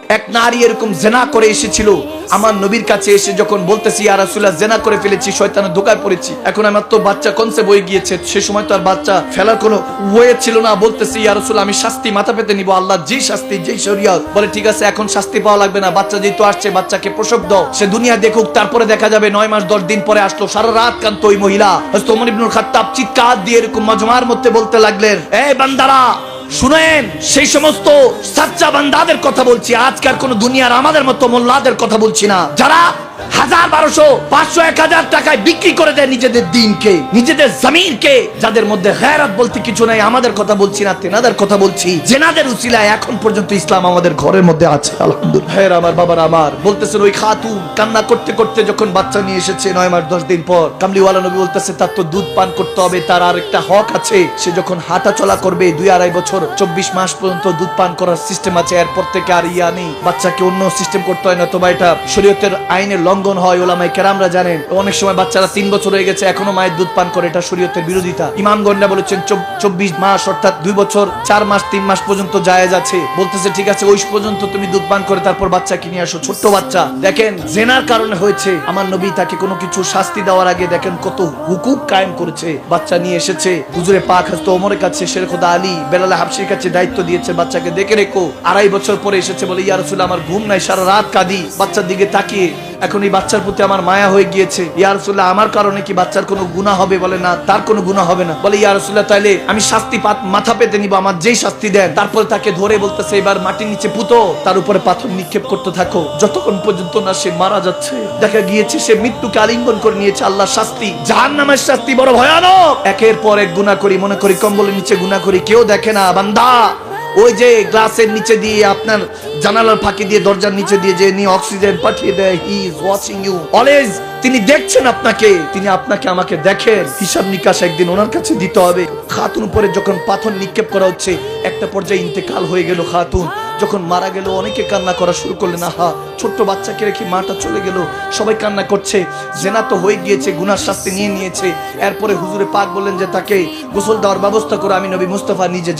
এক নারী এরকম জেনা করে এসেছিল আমার নবীর কাছে এসে যখন বলতেছি ইয়া রাসূলুল্লাহ জেনা করে ফেলেছি, শয়তানের ধোঁকায় পড়েছি, এখন আমার তো বাচ্চা কনসেপ্ট হয়ে গিয়েছে, সে সময় তো আর বাচ্চা ফেলার কোনো ওয়ে ছিল না, বলতেছি ইয়া রাসূলুল্লাহ আমি শাস্তি মাথা পেতে নিব, আল্লাহ যে শাস্তি যে শরীয়ত। বলে ঠিক আছে এখন শাস্তি পাওয়া লাগবে না, বাচ্চা যেহেতু আসছে বাচ্চাকে প্রসব দাও, সে দুনিয়া দেখুক, তারপরে দেখা যাবে। 9 মাস 10 দিন পরে আসলো, সারা রাত কাঁদত ওই মহিলা। হযরত ওমর ইবনুল খাত্তাব চিৎকার দিয়ে এরকম মাজমার মধ্যে বলতে লাগলেন, এই বান্দারা শুনেন, সেই সমস্ত সাচ্চা বান্দাদের কথা বলছি, আজকাল কোন দুনিয়ার আমাদের মতো মোল্লাদের কথা বলছি না, যারা 1000 1200 500 1000 টাকায় বিক্রি করে দেয় নিজেদের দিনকে, নিজেদের জমিনকে, যাদের মধ্যে গায়রত বলতে কিছু নাই। আমাদের কথা বলছি না, তেনাদের কথা বলছি, জেনাদের উসিলায় এখন পর্যন্ত ইসলাম আমাদের ঘরের মধ্যে আছে আলহামদুলিল্লাহ। হ্যাঁ আমার বাবার আমার বলতেছেন, ওই খাতুন কান্না করতে করতে যখন বাচ্চা নিয়ে এসেছে 9 মাস 10 দিন পর, কামলিওয়ালা নবী বলতেছে তার তো দুধ পান করতে হবে, তার আর একটা হক আছে, সে যখন হাঁটা চলা করবে 2-2.5 বছর 24 মাস পর্যন্ত দুধ পান করার সিস্টেম আছে, এরপর থেকে আর ইয়া নেই, বাচ্চাকে অন্য সিস্টেম করতে হয় না, তো এটা শরীয়তের আইনের লঙ্ঘন হয়। ওলামায়ে কেরামরা জানেন, অনেক সময় বাচ্চারা 3 বছর হয়ে গেছে এখনো মায়ের দুধ পান করে, এটা শরীয়তের বিরোধিতা। ইমামগণরা বলেছেন 24 মাস অর্থাৎ 2 বছর 4 মাস 3 মাস পর্যন্ত জায়েজ আছে। বলতেছে ঠিক আছে ওই পর্যন্ত তুমি দুধ পান করে তারপর বাচ্চাকে নিয়ে আসো, ছোট্ট বাচ্চা। দেখেন জেনার কারণে হয়েছে, আমার নবী তাকে কোনো কিছু শাস্তি দেওয়ার আগে দেখেন কত হুকুক কায়েম করেছে। বাচ্চা নিয়ে এসেছে হুজুরে পাক হযরত ওমরের কাছে, শের খোদা আলী বেলাল হাবশির কাছে দায়িত্ব দিয়েছে, বাচ্চাকে দেখে রেখো। 2.5 বছর পরে এসেছে, বলে ইয়া রাসূলুল্লাহ আমার ঘুম নাই, সারা রাত কাঁদি বাচ্চার দিকে তাকিয়ে, এখন এই বাচ্চার প্রতি আমার মায়া হয়ে গিয়েছে। ইয়া রাসূলুল্লাহ আমার কারণে কি বাচ্চার কোনো গুনাহ হবে? বলে না, তার কোনো গুনাহ হবে না। বলে ইয়া রাসূলুল্লাহ তাইলে আমি শাস্তি মাথা পেতে নিব, আমার যেই শাস্তি দেন। তারপরে তাকে ধরে বলতেছে এবার মাটির নিচে পুঁতো, তার উপরে পাথর নিক্ষেপ করতে থাকো যতক্ষণ পর্যন্ত না সে মারা যাচ্ছে। দেখা গিয়েছে সে মৃত্যুকে আলিঙ্গন করে নিয়েছে। আল্লাহর শাস্তি, জাহান্নামের শাস্তি বড় ভয়ানক। একের পর এক গুনাহ করি, মনে করি কম্বলের নিচে গুনাহ করি, কেউ দেখে না। বান্দা ওই যে গ্লাসের নিচে দিয়ে, আপনার জানালার ফাঁকি দিয়ে, দরজার নিচে দিয়ে যে নিয়ে অক্সিজেন পাঠিয়ে দেয়, he is watching you always. তিনি দেখছেন আপনাকে, তিনি আপনাকে আমাকে দেখেন। হিসাব নিকাশ একদিন ওনার কাছে দিতে হবে। খাতুন উপরে যখন পাথর নিক্ষেপ করা হচ্ছে, একটা পর্যায়ে ইন্তেকাল হয়ে গেল খাতুন। যখন মারা গেল অনেকে কান্না করা শুরু করলেন, আহা ছোট্ট বাচ্চাকে রেখে মাটা চলে গেল, সবাই কান্না করছে। জেনা তো হয়ে গিয়েছে, গুনার শাস্তি নিয়ে নিয়েছে। এরপরে হুজুরে পাক বললেন যে তাকে গোসল দেওয়ার ব্যবস্থা করে আমি নবী মুস্তাফা নিজে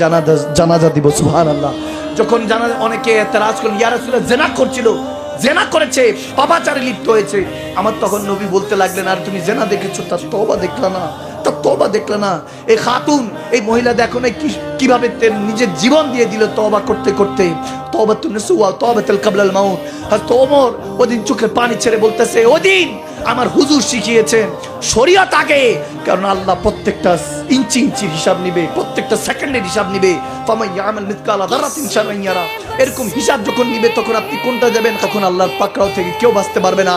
জানাজা দিব। সুবহানাল্লাহ। যখন জানাজা, অনেকে এতরাজ করলেন ইয়া রাসূলুল্লাহ জেনা করছিল, জেনা করেছে, পাপাচারে লিপ্ত হয়েছে। আমার তখন নবী বলতে লাগলেন, আর তুমি জেনা দেখেছো, তার তওবা দেখলা না, তার তওবা দেখলা না? এই খাতুন, এই মহিলা দেখো না কিভাবে নিজের জীবন দিয়ে দিল তওবা করতে করতে। তওবাতুন নসুয়া তওবাতুল কাবলাল মাউত। হযরত ওমর ওদিন চোখের পানি ছেড়ে বলতেছে, ওদিন আমার হুজুর শিখিয়েছেন শরীয়ত আগে, কারণ আল্লাহ প্রত্যেকটা ইঞ্চি ইঞ্চির হিসাব নিবে, প্রত্যেকটা সেকেন্ডের হিসাব নিবে। ফামান ইয়ামাল মিসকালা যারাতিন শাররান ইয়ারা, এরকম হিসাব যখন নিবে তখন আপনি কোনটা যাবেন, তখন আল্লাহর পাকড়াও থেকে কেউ বাঁচতে পারবে না।